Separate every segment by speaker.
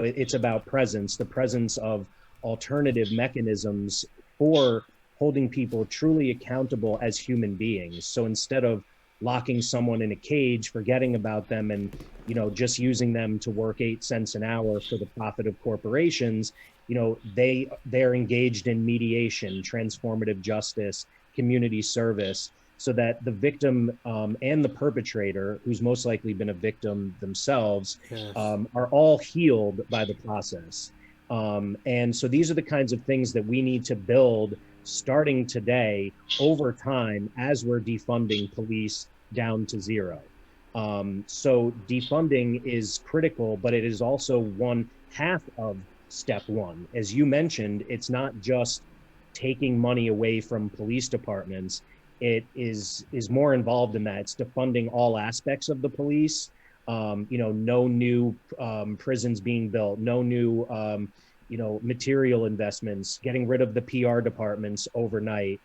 Speaker 1: it's about presence, the presence of alternative mechanisms for holding people truly accountable as human beings. So instead of locking someone in a cage, forgetting about them, and just using them to work 8 cents an hour for the profit of corporations, they're engaged in mediation, transformative justice, community service, so that the victim and the perpetrator, who's most likely been a victim themselves,
Speaker 2: Yes.
Speaker 1: are all healed by the process. And so these are the kinds of things that we need to build starting today over time as we're defunding police down to zero. So defunding is critical, but it is also one half of step one. As you mentioned, it's not just taking money away from police departments. It is more involved in that. It's defunding all aspects of the police. No new prisons being built, no new material investments, getting rid of the PR departments overnight,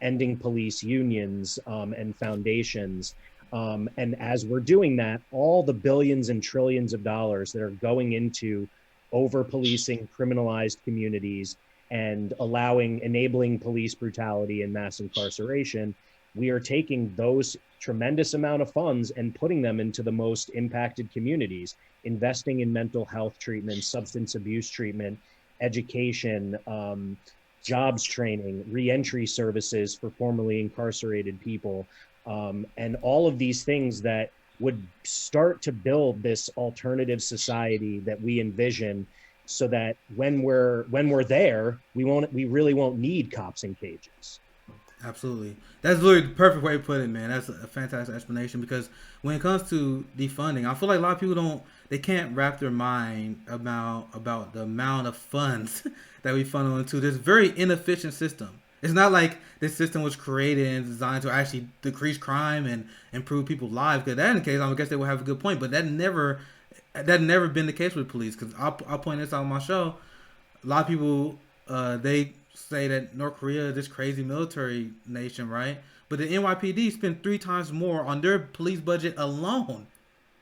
Speaker 1: ending police unions and foundations. And as we're doing that, all the billions and trillions of dollars that are going into over policing criminalized communities and enabling police brutality and mass incarceration, we are taking those tremendous amount of funds and putting them into the most impacted communities, investing in mental health treatment, substance abuse treatment, education, jobs training, reentry services for formerly incarcerated people, and all of these things that would start to build this alternative society that we envision, so that when we're there, we really won't need cops in cages.
Speaker 2: Absolutely. That's literally the perfect way to put it, man. That's a fantastic explanation because when it comes to defunding, I feel like a lot of people they can't wrap their mind about the amount of funds that we funnel into this very inefficient system. It's not like this system was created and designed to actually decrease crime and improve people's lives. Because that in the case, I guess they would have a good point. But that never been the case with police. Because I'll point this out on my show. A lot of people they say that North Korea is this crazy military nation, right? But the NYPD spend 3 times more on their police budget alone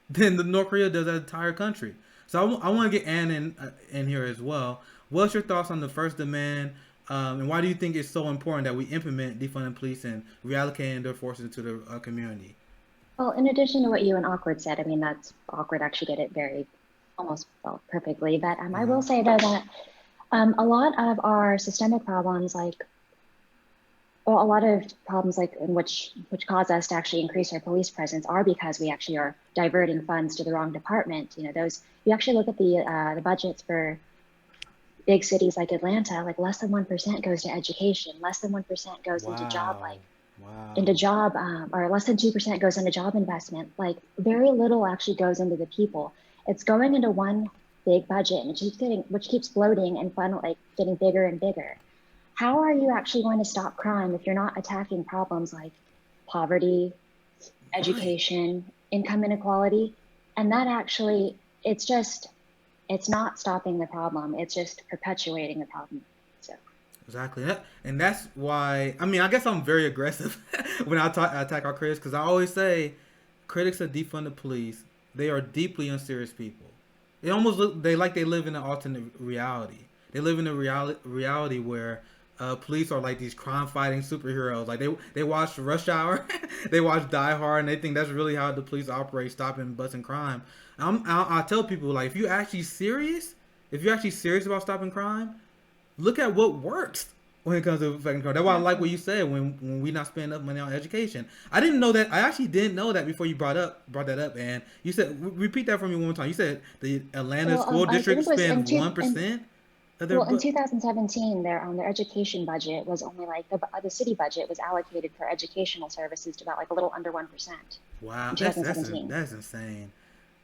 Speaker 2: than the North Korea does that entire country. So I want to get Ann in here as well. What's your thoughts on the first demand, and why do you think it's so important that we implement defunding police and reallocating their forces into the community?
Speaker 3: Well, in addition to what you and Awkward said, I mean, that's Awkward actually did it very almost well perfectly. But I
Speaker 2: Uh-huh.
Speaker 3: will say though that a lot of our systemic problems, a lot of problems like in which cause us to actually increase our police presence are because we actually are diverting funds to the wrong department. Those you actually look at the budgets for big cities like Atlanta, like less than 1% goes to education, less than 1% goes into
Speaker 2: Wow. Wow.
Speaker 3: into job, or less than 2% goes into job investment. Like very little actually goes into the people. It's going into one big budget, and which keeps bloating and finally like getting bigger and bigger. How are you actually going to stop crime if you're not attacking problems like poverty,
Speaker 2: Right.
Speaker 3: education, income inequality? And that actually, it's not stopping the problem. It's just perpetuating the problem. So.
Speaker 2: Exactly. And that's why, I mean, I guess I'm very aggressive when attack our critics because I always say critics of defunded police, they are deeply unserious people. They almost look, they live in an alternate reality. They live in a reality where police are like these crime fighting superheroes. Like they watch Rush Hour, they watch Die Hard, and they think that's really how the police operate, stopping and busting crime. I tell people like if you're actually serious about stopping crime, look at what works when it comes to affecting crime. That's why I like what you said when we not spending enough money on education. I didn't know that. I actually didn't know that before you brought that up. And you said repeat that for me one more time. You said the Atlanta
Speaker 3: Well,
Speaker 2: school
Speaker 3: I think
Speaker 2: district
Speaker 3: it was
Speaker 2: spends 1% of their
Speaker 3: in
Speaker 2: book.
Speaker 3: 2017, their education budget was only like the city budget was allocated for educational services to about like a little under 1%
Speaker 2: Wow,
Speaker 3: in 2017.
Speaker 2: that's insane.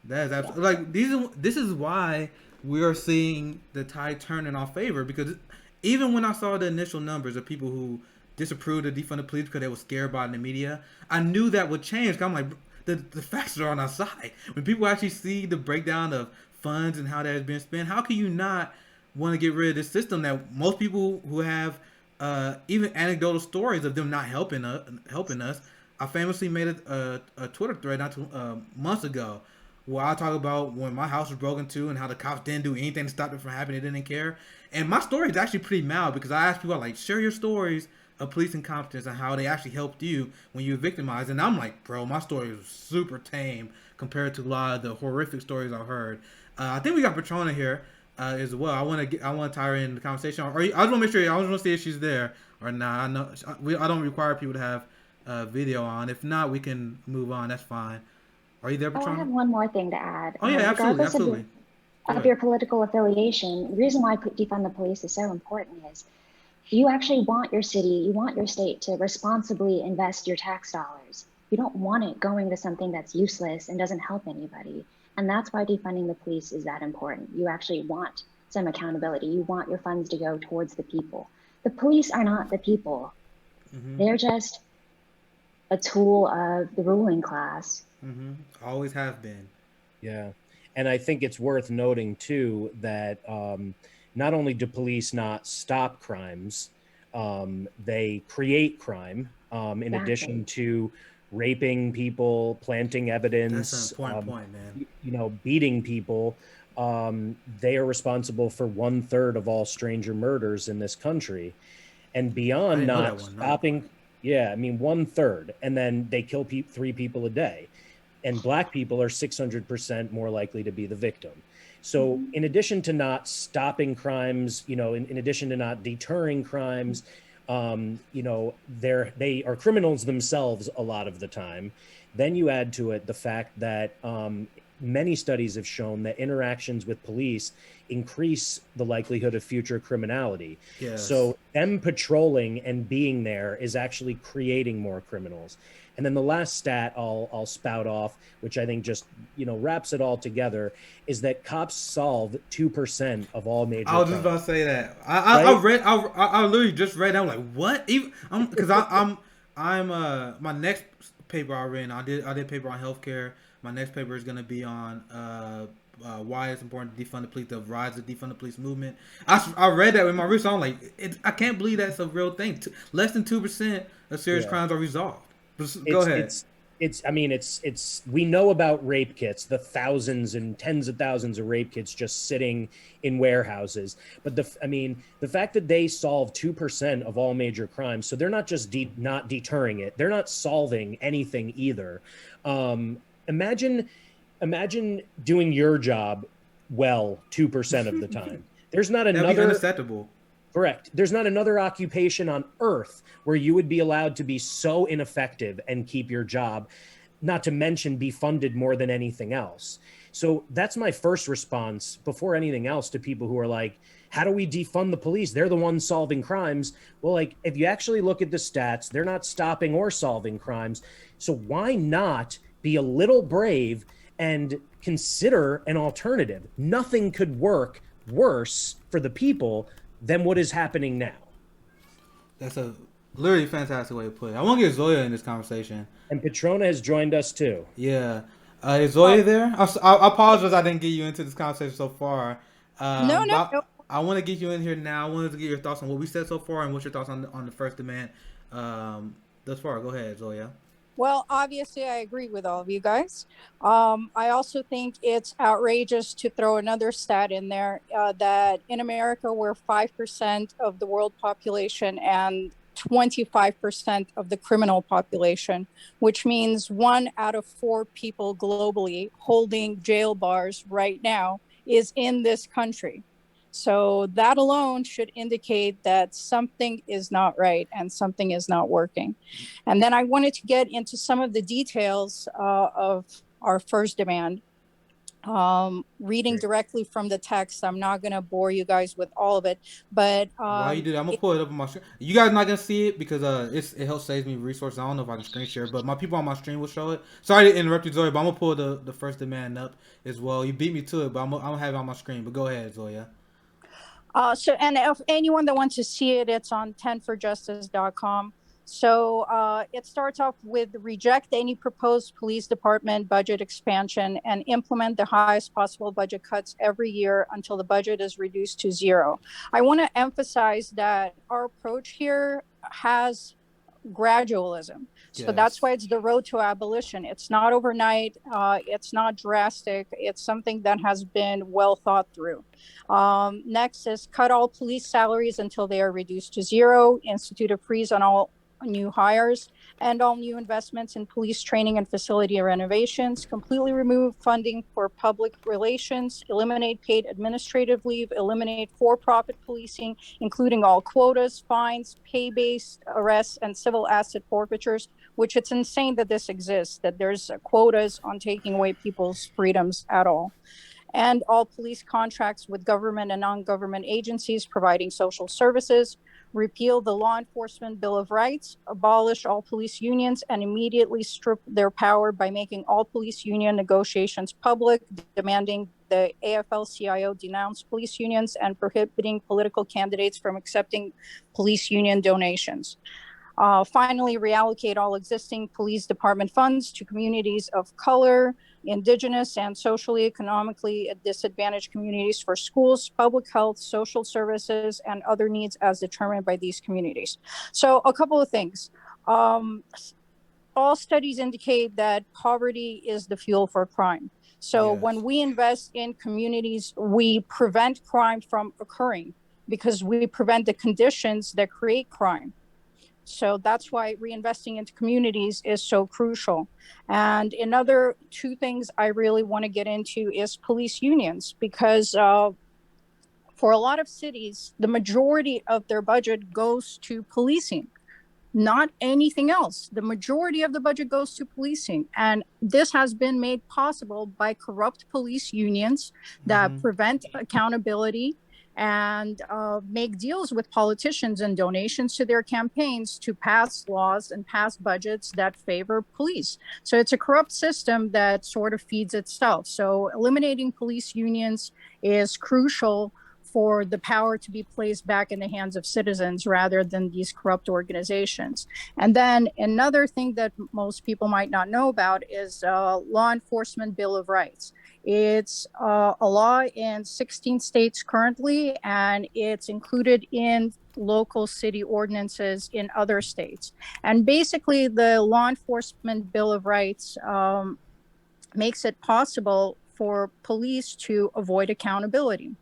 Speaker 2: That is
Speaker 3: Yeah.
Speaker 2: absolutely
Speaker 3: So
Speaker 2: like this is why we are seeing the tide turn in our favor because even when I saw the initial numbers of people who disapproved of defunded police because they were scared by it in the media, I knew that would change. I'm like, the facts are on our side. When people actually see the breakdown of funds and how that has been spent, how can you not want to get rid of this system that most people who have even anecdotal stories of them not helping us. I famously made a Twitter thread not too months ago where I talk about when my house was broken into and how the cops didn't do anything to stop it from happening. They didn't care. And my story is actually pretty mild because I ask people like, share your stories of police incompetence and how they actually helped you when you were victimized. And I'm like, bro, my story is super tame compared to a lot of the horrific stories I've heard. I think we got Petrona here as well. I want to tie her in the conversation. I just want to make sure. I just want to see if she's there or not. I know I don't require people to have video on. If not, we can move on. That's fine. Are you there,
Speaker 3: Oh, I
Speaker 2: Petrona?
Speaker 3: have one more thing to add.
Speaker 2: Oh yeah, absolutely,
Speaker 3: Regardless
Speaker 2: absolutely.
Speaker 3: of your political affiliation, the reason why defund the police is so important is you actually want your city, you want your state to responsibly invest your tax dollars. You don't want it going to something that's useless and doesn't help anybody. And that's why defunding the police is that important. You actually want some accountability. You want your funds to go towards the people. The police are not the people. They're just a tool of the ruling class.
Speaker 2: Always have been.
Speaker 1: Yeah. And I think it's worth noting too that not only do police not stop crimes, they create crime in addition to raping people, planting evidence.
Speaker 2: That's an important point, man.
Speaker 1: You know, beating people. They are responsible for 1/3 of all stranger murders in this country. And beyond not stopping, yeah, I mean, 1/3. And then they kill 3 people a day. And Black people are 600% more likely to be the victim. So in addition to not stopping crimes, you know, in addition to not deterring crimes, you know, they are criminals themselves a lot of the time. Then you add to it the fact that many studies have shown that interactions with police increase the likelihood of future criminality.
Speaker 2: Yes.
Speaker 1: So them patrolling and being there is actually creating more criminals. And then the last stat I'll spout off, which I think just, you know, wraps it all together, is that cops solve 2% of all major crimes.
Speaker 2: I was just about to say that. I literally just read that. I'm like, what? Even because I'm my next paper I read. I did paper on healthcare. My next paper is gonna be on why it's important to defund the police, the rise of defund the police movement. I read that with my research. I'm like, I can't believe that's a real thing. Less than 2% of serious crimes are resolved. Go ahead.
Speaker 1: We know about rape kits, the thousands and tens of thousands of rape kits just sitting in warehouses. But the fact that they solve 2% of all major crimes, so they're not just not deterring it, they're not solving anything either. Imagine doing your job well 2% of the time. There's not another.
Speaker 2: That'd be unacceptable.
Speaker 1: Correct. There's not another occupation on earth where you would be allowed to be so ineffective and keep your job, not to mention be funded more than anything else. So that's my first response before anything else to people who are like, how do we defund the police? They're the ones solving crimes. Well, like, if you actually look at the stats, they're not stopping or solving crimes. So why not be a little brave and consider an alternative? Nothing could work worse for the people than what is happening now. That's
Speaker 2: a literally fantastic way to put it. I want to get Zoya in this conversation.
Speaker 1: And Petrona has joined us too.
Speaker 2: Yeah. Is Zoya there? I apologize I didn't get you into this conversation so far. No. I want to get you in here now. I wanted to get your thoughts on what we said so far and what's your thoughts on the first demand thus far. Go ahead, Zoya.
Speaker 4: Well, obviously, I agree with all of you guys. I also think it's outrageous to throw another stat in there that in America, we're 5% of the world population and 25% of the criminal population, which means 1 out of 4 people globally holding jail bars right now is in this country. So that alone should indicate that something is not right and something is not working. And then I wanted to get into some of the details of our first demand. Reading directly from the text, I'm not going to bore you guys with all of it, but
Speaker 2: while you do that, I'm gonna pull it up on my screen. You guys not gonna see it because it helps save me resources. I don't know if I can screen share, but my people on my stream will show it. Sorry to interrupt you, Zoya, but I'm gonna pull the first demand up as well. You beat me to it, but I'm gonna have it on my screen. But go ahead, Zoya.
Speaker 4: And if anyone that wants to see it, it's on 10forjustice.com. So it starts off with reject any proposed police department budget expansion and implement the highest possible budget cuts every year until the budget is reduced to 0. I want to emphasize that our approach here has gradualism. So that's why it's the road to abolition. It's not overnight. It's not drastic. It's something that has been well thought through. Next is cut all police salaries until they are reduced to zero, institute a freeze on all new hires, and all new investments in police training and facility renovations, completely remove funding for public relations, eliminate paid administrative leave, eliminate for-profit policing, including all quotas, fines, pay-based arrests, and civil asset forfeitures, which it's insane that this exists, that there's quotas on taking away people's freedoms at all. And all police contracts with government and non-government agencies providing social services, repeal the Law Enforcement Bill of Rights, abolish all police unions, and immediately strip their power by making all police union negotiations public, demanding the AFL-CIO denounce police unions, and prohibiting political candidates from accepting police union donations. Finally, reallocate all existing police department funds to communities of color, indigenous, and socially economically disadvantaged communities for schools, public health, social services, and other needs as determined by these communities. So a couple of things. All studies indicate that poverty is the fuel for crime. So when we invest in communities, we prevent crime from occurring because we prevent the conditions that create crime. So that's why reinvesting into communities is so crucial. And another two things I really want to get into is police unions, because for a lot of cities, the majority of their budget goes to policing, not anything else. The majority of the budget goes to policing. And this has been made possible by corrupt police unions that prevent accountability and make deals with politicians and donations to their campaigns to pass laws and pass budgets that favor police. So it's a corrupt system that sort of feeds itself. So eliminating police unions is crucial for the power to be placed back in the hands of citizens rather than these corrupt organizations. And then another thing that most people might not know about is Law Enforcement Bill of Rights. It's a law in 16 states currently, and it's included in local city ordinances in other states. And basically, the Law Enforcement Bill of Rights makes it possible for police to avoid accountability.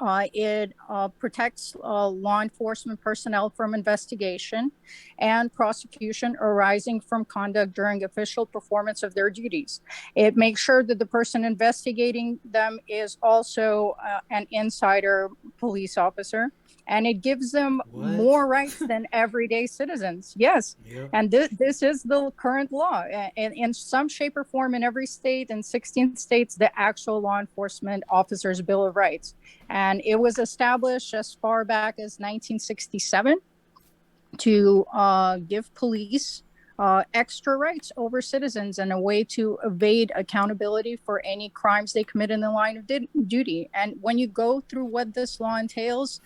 Speaker 4: It protects law enforcement personnel from investigation and prosecution arising from conduct during official performance of their duties. It makes sure that the person investigating them is also an insider police officer, and it gives them more rights than everyday citizens. Yes. Yep. And this is the current law. And in some shape or form in every state, in 16 states, the actual Law Enforcement Officers' Bill of Rights. And it was established as far back as 1967 to give police extra rights over citizens and a way to evade accountability for any crimes they commit in the line of duty. And when you go through what this law entails,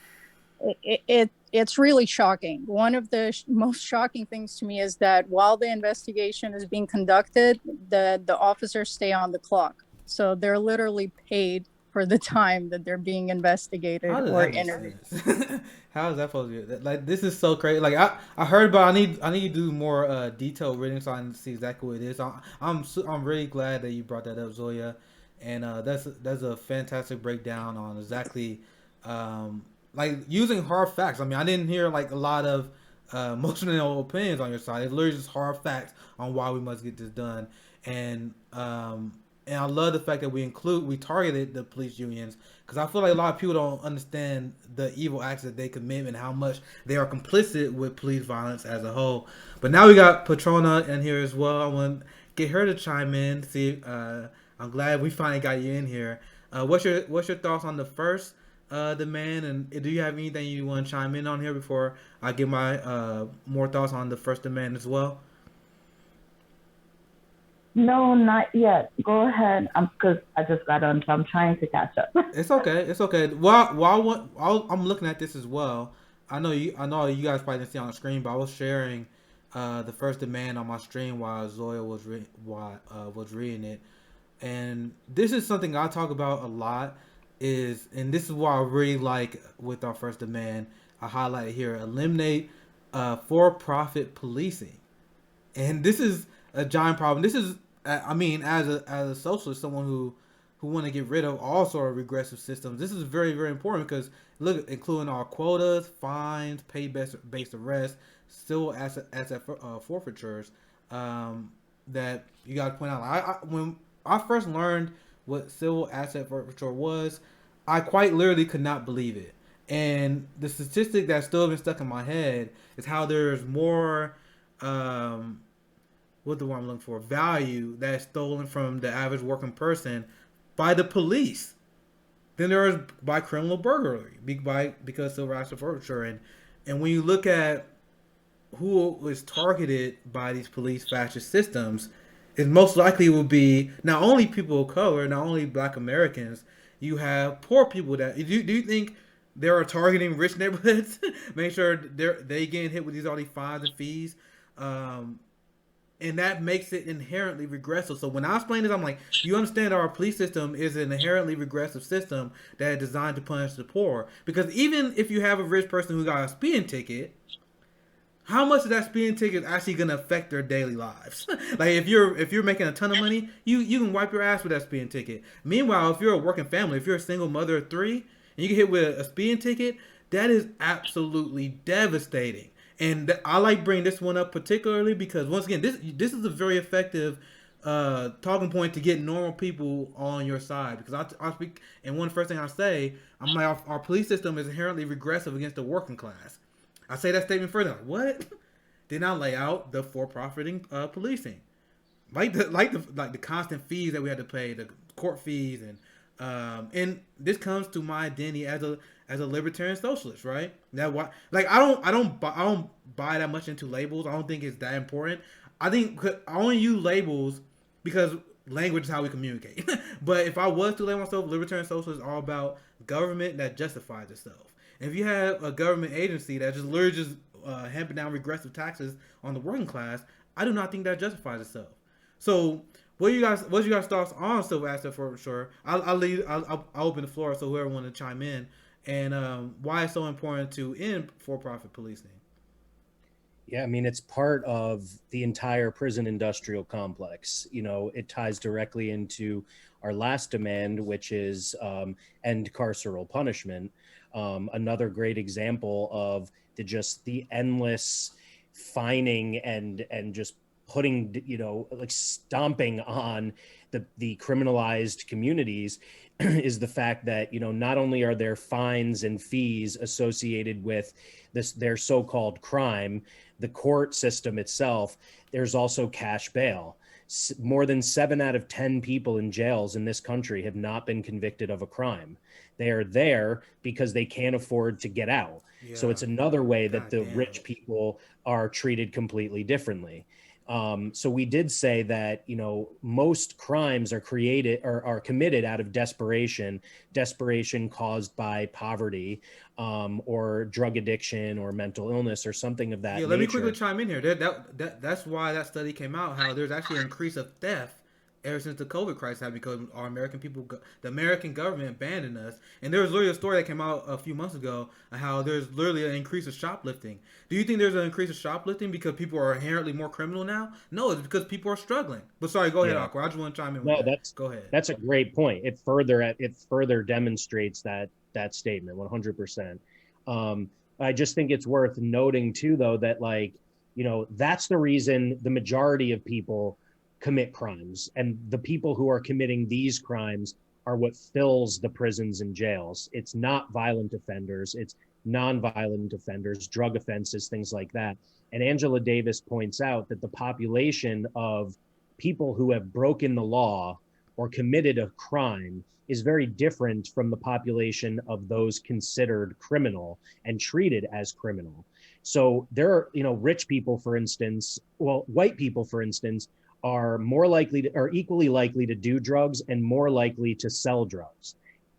Speaker 4: it's really shocking. One of the most shocking things to me is that while the investigation is being conducted, the officers stay on the clock. So they're literally paid for the time that they're being investigated or interviewed.
Speaker 2: How is that supposed to be? Like, this is so crazy. Like, I heard about. I need to do more detailed reading so I can see exactly what it is. I'm really glad that you brought that up, Zoya, and that's a fantastic breakdown on exactly. Like, using hard facts. I mean, I didn't hear like a lot of emotional opinions on your side. It's literally just hard facts on why we must get this done. And I love the fact that we targeted the police unions, because I feel like a lot of people don't understand the evil acts that they commit and how much they are complicit with police violence as a whole. But now we got Petrona in here as well. I want to get her to chime in. See, I'm glad we finally got you in here. What's your thoughts on the first demand, and do you have anything you want to chime in on here before I give my more thoughts on the first demand as well?
Speaker 5: No, not yet. Go ahead. Because I just got on, so I'm trying to catch up.
Speaker 2: It's okay. While I'm looking at this as well, I know you guys probably didn't see on the screen, but I was sharing the first demand on my stream while Zoya was reading it, and this is something I talk about a lot. And this is what I really like with our first demand. I highlight here: eliminate for-profit policing, and this is a giant problem. This is, I mean, as a socialist, someone who want to get rid of all sort of regressive systems, this is very, very important because look, including our quotas, fines, pay-based arrests, civil asset forfeitures, that you got to point out. When I first learned what civil asset forfeiture was, I quite literally could not believe it. And the statistic that's still been stuck in my head is how there's more, what the word I'm looking for, value that's stolen from the average working person by the police than there is by criminal burglary, because civil asset forfeiture. And when you look at who is targeted by these police fascist systems, it most likely will be not only people of color, not only Black Americans. You have poor people that do you think they are targeting rich neighborhoods, make sure they getting hit with all these fines and fees, and that makes it inherently regressive. So when I explain this, I'm like, you understand our police system is an inherently regressive system that is designed to punish the poor. Because even if you have a rich person who got a speeding ticket, how much of that speeding ticket is actually gonna affect their daily lives? Like if you're making a ton of money, you can wipe your ass with that speeding ticket. Meanwhile, if you're a working family, if you're a single mother of 3, and you get hit with a speeding ticket, that is absolutely devastating. And I like bringing this one up particularly because once again, this is a very effective talking point to get normal people on your side. Because I speak, and one first thing I say, I'm like, our police system is inherently regressive against the working class. I say that statement further. Like, what? Then I lay out the for-profiting policing, like the constant fees that we had to pay, the court fees, and this comes to my identity as a libertarian socialist, right? That why, like I don't buy that much into labels. I don't think it's that important. I think I only use labels because language is how we communicate. But if I was to label myself libertarian socialist, all about government that justifies itself. If you have a government agency that just literally hamping down regressive taxes on the working class, I do not think that justifies itself. So, what's your guys' thoughts on civil asset forfeiture? I'll open the floor so whoever want to chime in, and why it's so important to end for-profit policing.
Speaker 1: Yeah, I mean, it's part of the entire prison industrial complex. You know, it ties directly into our last demand, which is end carceral punishment. Another great example of the endless fining and just putting, like stomping on the criminalized communities is the fact that, not only are there fines and fees associated with their so-called crime, the court system itself, there's also cash bail. More than 7 out of 10 people in jails in this country have not been convicted of a crime. They are there because they can't afford to get out. Yeah. So it's another way that the rich people are treated completely differently. So we did say that, most crimes are committed out of desperation caused by poverty, or drug addiction or mental illness or something of that nature.
Speaker 2: Let me quickly chime in here. That's why that study came out, how there's actually an increase of theft ever since the COVID crisis happened, because our American people, the American government abandoned us. And there was literally a story that came out a few months ago on how there's literally an increase of shoplifting. Do you think there's an increase of shoplifting because people are inherently more criminal now? No, it's because people are struggling. But sorry, go ahead, Awkward. I just want to chime in with that. Go ahead.
Speaker 1: That's a great point. It further demonstrates that statement 100%. I just think it's worth noting too, though, that that's the reason the majority of people commit crimes, and the people who are committing these crimes are what fills the prisons and jails. It's not violent offenders, it's non-violent offenders, drug offenses, things like that. And Angela Davis points out that the population of people who have broken the law or committed a crime is very different from the population of those considered criminal and treated as criminal. So there are, rich people, for instance, white people, for instance, are equally likely to do drugs and more likely to sell drugs.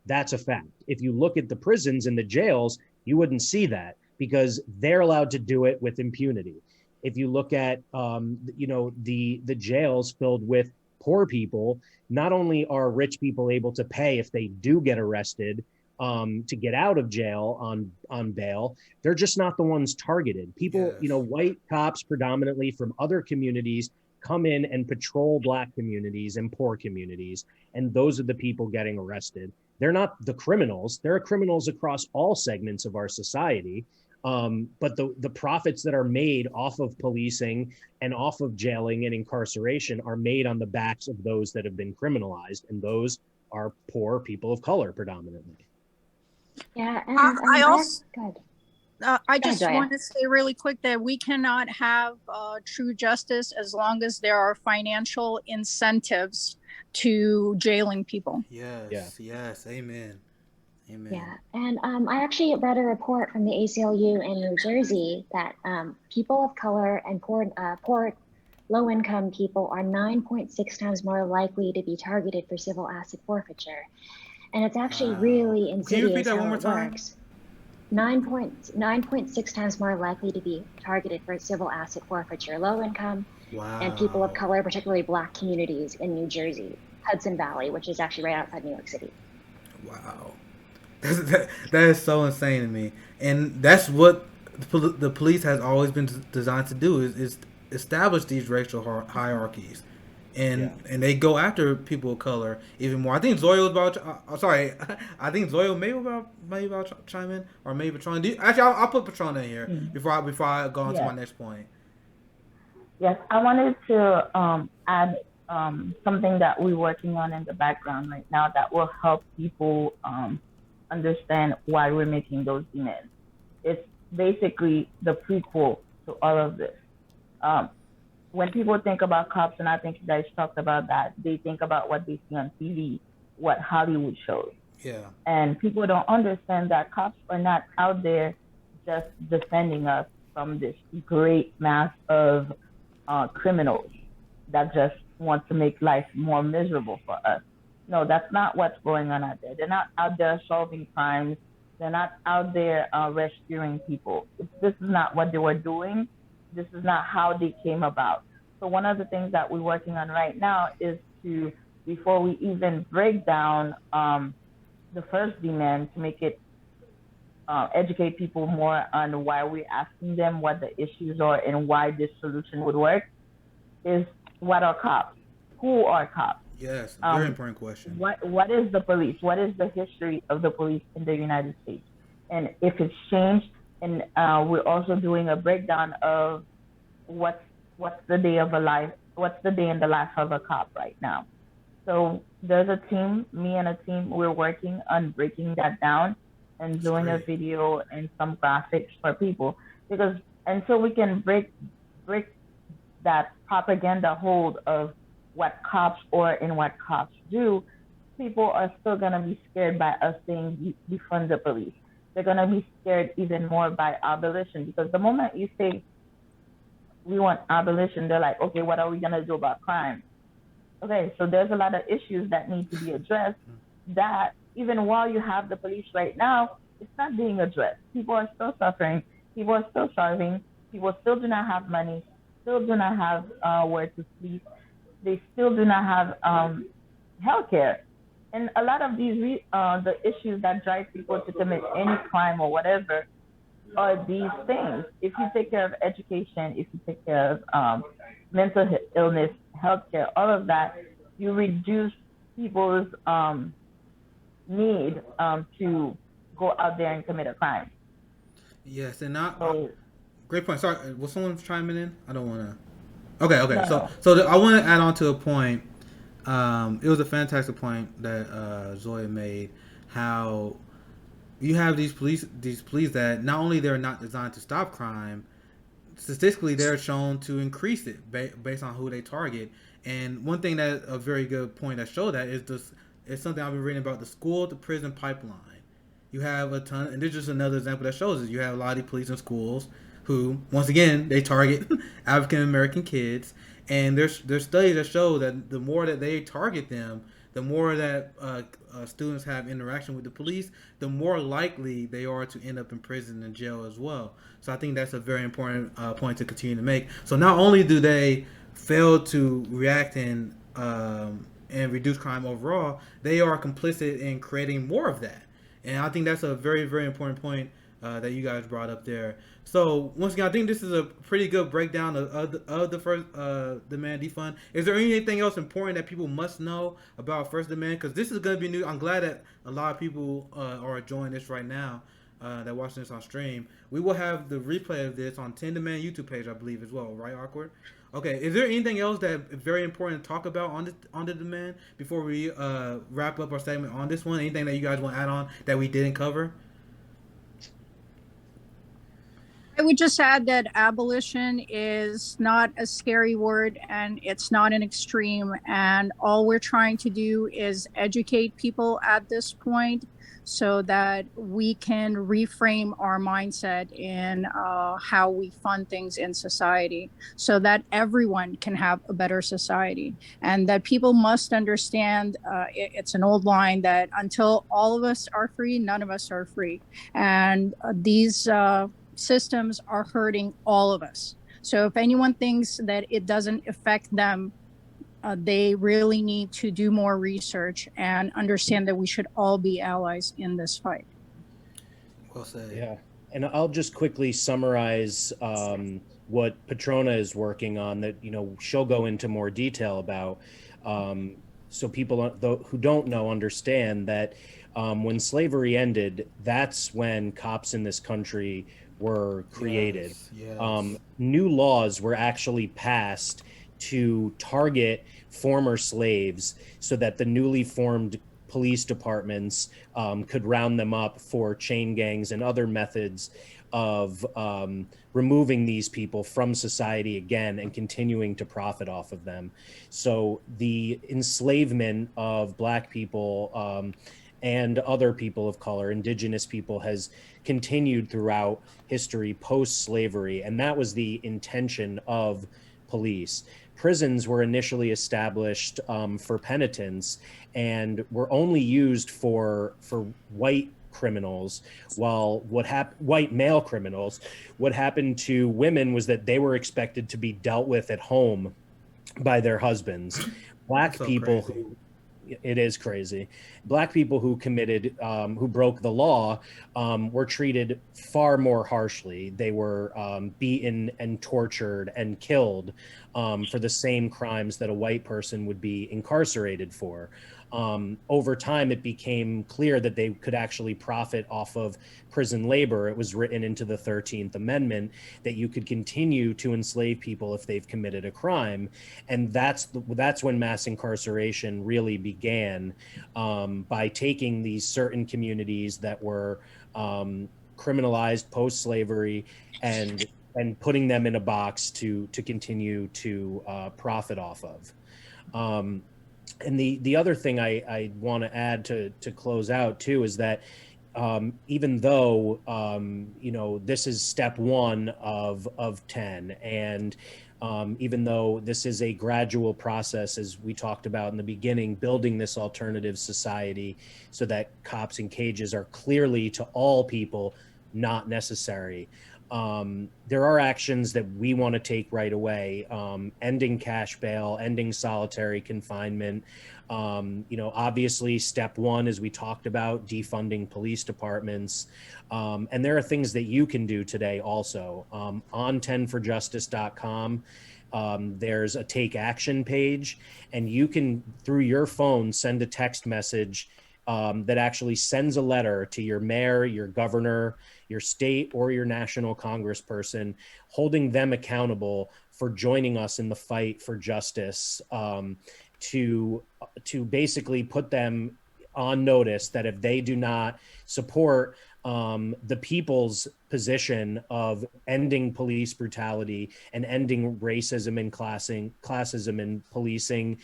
Speaker 1: That's a fact. If you look at the prisons and the jails, you wouldn't see that because they're allowed to do it with impunity. If you look at, the jails filled with poor people, not only are rich people able to pay if they do get arrested, to get out of jail on bail, they're just not the ones targeted. People,
Speaker 2: Yes.
Speaker 1: white cops predominantly from other communities come in and patrol Black communities and poor communities, and those are the people getting arrested. They're not the criminals. There are criminals across all segments of our society. But the profits that are made off of policing and off of jailing and incarceration are made on the backs of those that have been criminalized, and those are poor people of color predominantly.
Speaker 3: Yeah, and
Speaker 4: I also,
Speaker 3: good.
Speaker 4: I just
Speaker 3: Zoya.
Speaker 4: want to say really quick that we cannot have true justice as long as there are financial incentives to jailing people.
Speaker 2: Yes, yes, amen. Amen.
Speaker 3: Yeah, and I actually read a report from the ACLU in New Jersey that people of color and poor low-income people are 9.6 times more likely to be targeted for civil asset forfeiture. And it's actually really insidious.
Speaker 2: Can you repeat that
Speaker 3: how
Speaker 2: one more
Speaker 3: it
Speaker 2: time?
Speaker 3: works. 9.6 times more likely to be targeted for civil asset forfeiture, low income and people of color, particularly Black communities in New Jersey, Hudson Valley, which is actually right outside New York City.
Speaker 2: Wow. That is so insane to me. And that's what the police has always been designed to do is establish these racial hierarchies. And they go after people of color even more. I think Zoya was about. Sorry, I think Zoya may about chime in, or maybe Petrona. Actually, I'll put Petrona in here before I go on to my next point.
Speaker 5: Yes, I wanted to add something that we're working on in the background right now that will help people understand why we're making those demands. It's basically the prequel to all of this. When people think about cops, and I think you guys talked about that, they think about what they see on TV, what Hollywood shows.
Speaker 2: Yeah.
Speaker 5: And people don't understand that cops are not out there just defending us from this great mass of criminals that just want to make life more miserable for us. No, that's not what's going on out there. They're not out there solving crimes. They're not out there rescuing people. This is not what they were doing. This is not how they came about. So one of the things that we're working on right now is to, before we even break down the first demand, to make it educate people more on why we're asking them what the issues are and why this solution would work, is what are cops? Who are cops?
Speaker 2: Yes, very important question.
Speaker 5: What is the police? What is the history of the police in the United States? And if it's changed, and we're also doing a breakdown of what's the day in the life of a cop right now. So there's a team, me and a team, we're working on breaking that down and doing a video and some graphics for people, so we can break that propaganda hold of what cops are and what cops do. People are still gonna be scared by us saying defund the police. They're gonna be scared even more by abolition, because the moment you say we want abolition, they're like, okay, what are we gonna do about crime? Okay, so there's a lot of issues that need to be addressed that even while you have the police right now, it's not being addressed. People are still suffering. People are still starving. People still do not have money, still do not have where to sleep. They still do not have health care. And a lot of these, the issues that drive people to commit any crime or whatever are these things. If you take care of education, if you take care of mental illness, healthcare, all of that, you reduce people's need to go out there and commit a crime.
Speaker 2: Yes, and great point. Sorry, was someone chiming in? I don't want to. Okay. No. So I want to add on to a point. It was a fantastic point that Zoya made. How you have these police that not only they're not designed to stop crime, statistically they're shown to increase it based on who they target. And one thing that a very good point that showed that is something I've been reading about, the school to prison pipeline. You have a ton, and this is just another example that shows it. You have a lot of police in schools who, once again, they target African American kids, and there's studies that show that the more that they target them, the more that students have interaction with the police, the more likely they are to end up in prison and jail as well. So I think that's a very important point to continue to make. So not only do they fail to react and reduce crime overall, they are complicit in creating more of that. And I think that's a very, very important point that you guys brought up there. So once again, I think this is a pretty good breakdown of the first demand defund. Is there anything else important that people must know about first demand? Because this is going to be new. I'm glad that a lot of people are enjoying this right now. That watching this on stream. We will have the replay of this on 10 Demand YouTube page, I believe, as well, right, Awkward? Okay, is there anything else that is very important to talk about on the demand before we wrap up our segment on this one? Anything that you guys want to add on that we didn't cover?
Speaker 4: I would just add that abolition is not a scary word and it's not an extreme. And all we're trying to do is educate people at this point so that we can reframe our mindset in how we fund things in society so that everyone can have a better society. And that people must understand, it's an old line that until all of us are free, none of us are free. And these systems are hurting all of us. So if anyone thinks that it doesn't affect them, they really need to do more research and understand that we should all be allies in this fight.
Speaker 2: Well said.
Speaker 1: Yeah. And I'll just quickly summarize what Petrona is working on that, she'll go into more detail about. So people who don't know understand that when slavery ended, that's when cops in this country were created.
Speaker 2: Yes.
Speaker 1: New laws were actually passed to target former slaves so that the newly formed police departments could round them up for chain gangs and other methods of removing these people from society again and continuing to profit off of them. So the enslavement of Black people and other people of color, indigenous people, has continued throughout history post-slavery, and that was the intention of police. Prisons were initially established for penitence and were only used for white criminals, while white male criminals. What happened to women was that they were expected to be dealt with at home by their husbands. Black people who it is crazy. Black people who committed, who broke the law, were treated far more harshly. They were beaten and tortured and killed for the same crimes that a white person would be incarcerated for. Over time, it became clear that they could actually profit off of prison labor. It was written into the 13th Amendment that you could continue to enslave people if they've committed a crime. And that's when mass incarceration really began, by taking these certain communities that were criminalized post-slavery and putting them in a box to continue to profit off of. And the other thing I want to add to close out too is that even though this is step one of 10, and even though this is a gradual process, as we talked about in the beginning, building this alternative society so that cops in cages are clearly to all people not necessary. There are actions that we want to take right away, ending cash bail, ending solitary confinement. Obviously step one, as we talked about, defunding police departments. And there are things that you can do today also. On 10forjustice.com, there's a take action page, and you can, through your phone, send a text message that actually sends a letter to your mayor, your governor, your state, or your national congressperson, holding them accountable for joining us in the fight for justice, to basically put them on notice that if they do not support the people's position of ending police brutality and ending racism and classism in policing,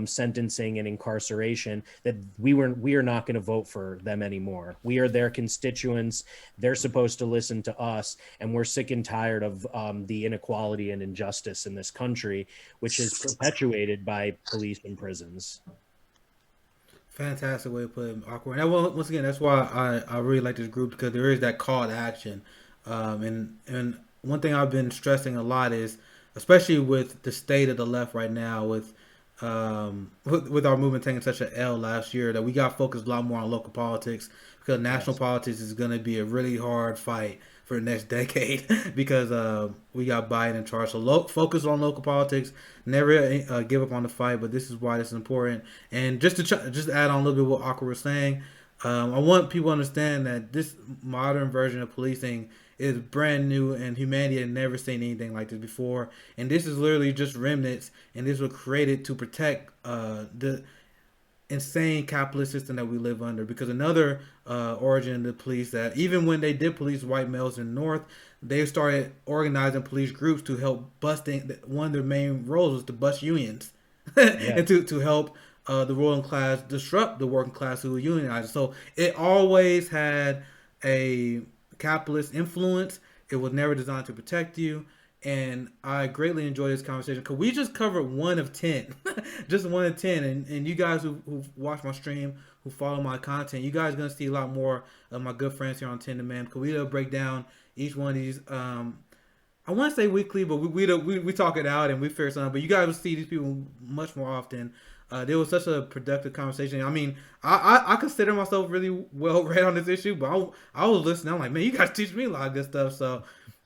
Speaker 1: sentencing and incarceration, that we are not going to vote for them anymore. We are their constituents. They're supposed to listen to us, and we're sick and tired of the inequality and injustice in this country, which is perpetuated by police and prisons.
Speaker 2: Fantastic way to put it, Awkward. And once again, that's why I really like this group, because there is that call to action. And one thing I've been stressing a lot is, especially with the state of the left right now, with our movement taking such an L last year, that we got focused a lot more on local politics, because national
Speaker 1: Yes.
Speaker 2: politics is going to be a really hard fight for the next decade because we got Biden in charge. So focus on local politics. Never give up on the fight. But this is why this is important. And just to just add on a little bit what Awkward was saying, I want people to understand that this modern version of policing is brand new, and humanity had never seen anything like this before. And this is literally just remnants, and this was created to protect the insane capitalist system that we live under. Because another origin of the police, that even when they did police white males in the North, they started organizing police groups to help busting. One of their main roles was to bust unions
Speaker 1: Yeah.
Speaker 2: and to help the ruling class disrupt the working class who were unionized. So it always had a capitalist influence. It was never designed to protect you. And I greatly enjoy this conversation because we just covered 1 of 10, just 1 of 10. And you guys who watch my stream, who follow my content, you guys are gonna see a lot more of my good friends here on 10 Demand, because we break down each one of these. I want to say weekly, but we talk it out and we figure something. But you guys will see these people much more often. There was such a productive conversation. I mean, I consider myself really well read on this issue, but I was listening. I'm like, man, you guys teach me a lot of good stuff. So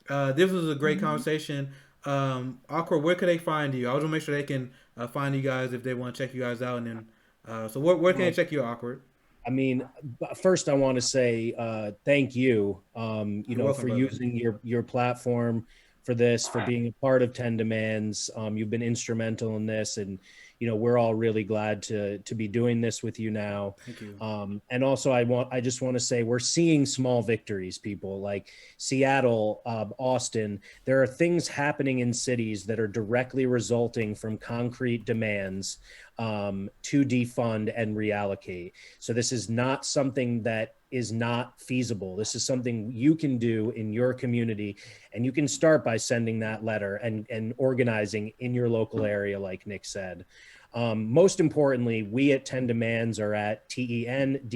Speaker 2: this was a great conversation. Awkward, where can they find you? I want to make sure they can find you guys if they want to check you guys out. And then, so where can they check you, Awkward?
Speaker 1: I mean, first I want to say thank you,
Speaker 2: welcome,
Speaker 1: for
Speaker 2: brother.
Speaker 1: using your platform for this, for being a part of 10 Demands. You've been instrumental in this, and we're all really glad to be doing this with you now.
Speaker 2: Thank you.
Speaker 1: And also I just want to say we're seeing small victories, people, like Seattle, Austin. There are things happening in cities that are directly resulting from concrete demands to defund and reallocate. So this is not something that is not feasible. This is something you can do in your community, and you can start by sending that letter and organizing in your local area, like Nick said. Most importantly, we at 10 Demands are at TENDEMANDS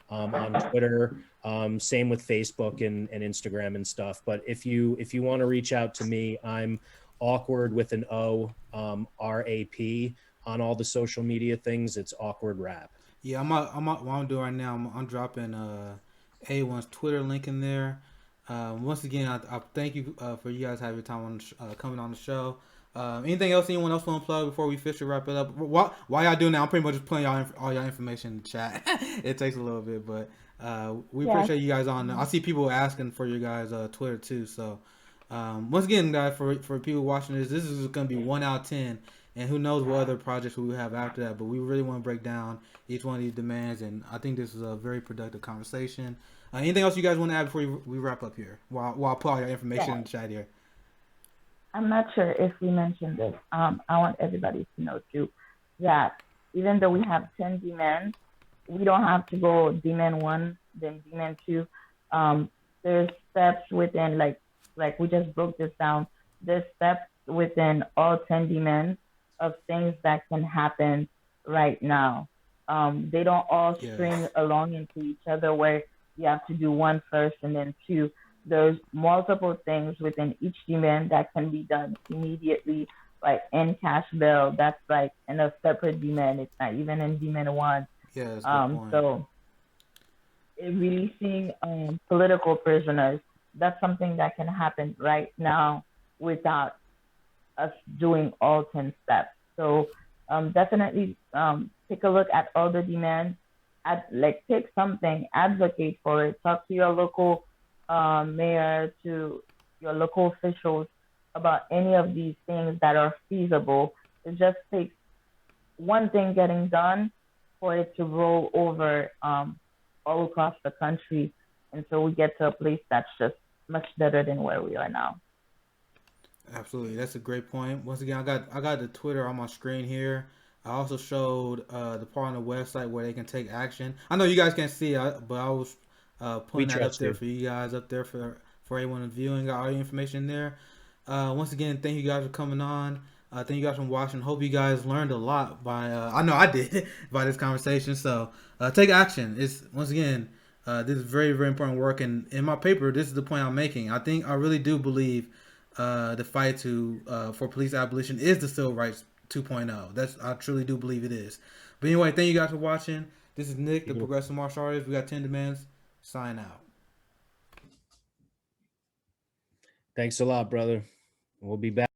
Speaker 1: on Twitter. Same with Facebook and Instagram and stuff. But if you want to reach out to me, I'm Awkward with an O, RAP on all the social media things. It's Awkward Rap.
Speaker 2: Yeah, what I'm doing right now, I'm dropping A1's Twitter link in there. Once again, I thank you for you guys having your time on coming on the show. Anything else anyone else want to plug before we officially wrap it up? While y'all doing that, I'm pretty much just putting all y'all information in the chat. It takes a little bit, but we appreciate you guys on. I see people asking for your guys' Twitter too. So once again, guys, for people watching this is going to be 1 out of 10. And who knows what other projects we will have after that. But we really want to break down each one of these demands. And I think this is a very productive conversation. Anything else you guys want to add before we wrap up here? While I put all your information in the chat here.
Speaker 5: I'm not sure if we mentioned this. I want everybody to know too that even though we have 10 demands, we don't have to go demand 1, then demand 2. There's steps within, like we just broke this down. There's steps within all 10 demands of things that can happen right now. They don't all string along into each other where you have to do 1 first and then 2. There's multiple things within each demand that can be done immediately, like in cash bail. That's like in a separate demand. It's not even in demand 1.
Speaker 2: Yeah, that's a good point.
Speaker 5: So releasing political prisoners, that's something that can happen right now without us doing all 10 steps. So definitely take a look at all the demands. Take something, advocate for it, talk to your local mayor, to your local officials about any of these things that are feasible. It just takes one thing getting done for it to roll over all across the country. And so we get to a place that's just much better than where we are now.
Speaker 2: Absolutely, that's a great point. Once again, I got the Twitter on my screen here. I also showed the part on the website where they can take action. I know you guys can't see it, but I was putting that up there for you guys, up there for everyone viewing. Got all your information there. Once again, thank you guys for coming on. Thank you guys for watching. Hope you guys learned a lot by I know I did by this conversation. So take action. It's once again this is very, very important work. And in my paper, this is the point I'm making. I really do believe the fight for police abolition is the civil rights 2.0. I truly do believe it is. But anyway, thank you guys for watching. This is Nick, the Progressive Martial Artist. We got 10 demands. Sign out.
Speaker 1: Thanks a lot, brother. We'll be back.